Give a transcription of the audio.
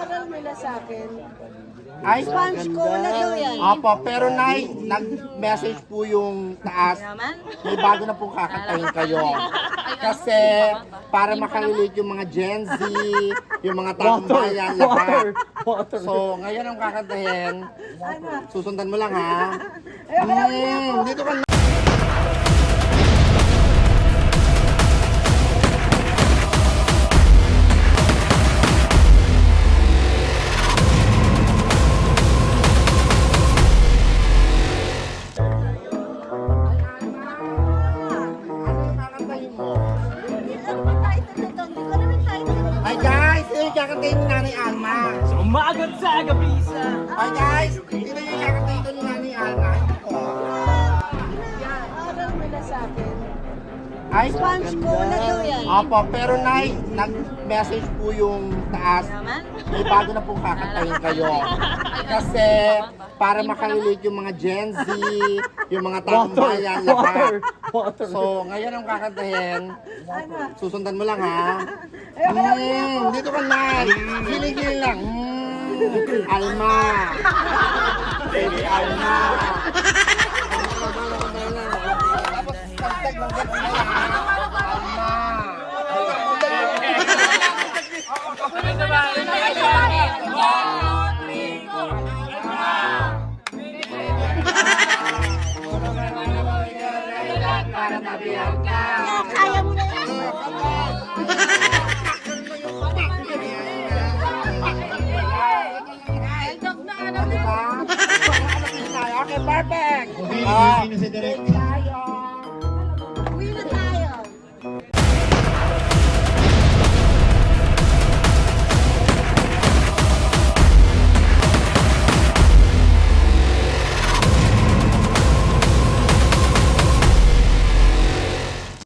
aral nila sa akin. Ay, Sponge cola daw yan. Opo, pero Nay, nag-message po yung taas. May bago na pong kakantahin kayo. Kasi para makarelate yung mga Gen Z, yung mga taong bayan, lahat. So, ngayon ang kakantahin. Susundan mo lang ha. Dito ka na. Hi guys! Ito yung kakantahin ni Nanay Alma. Umagat sa gabisa. Hi guys! Ito yung kakantahin ko ni Nanay Alma. Aral nila sa akin. Ay, Sponge cola daw yan. Opo, pero Nay, nag-message po yung taas. May bago na pong kakantahin kayo. Kasi para makarelate yung mga Gen Z, yung mga taong bayan, lahat. So, ngayon ang kakantahin. Susundan mo lang ha. Dito ka na. Giling-giling lang. Alma. Baby Alma. Tapos, tagtag lang ka na lang. Alma. Para mabiyag ka. Kaya mo na yan. Diba? Okay, perfect.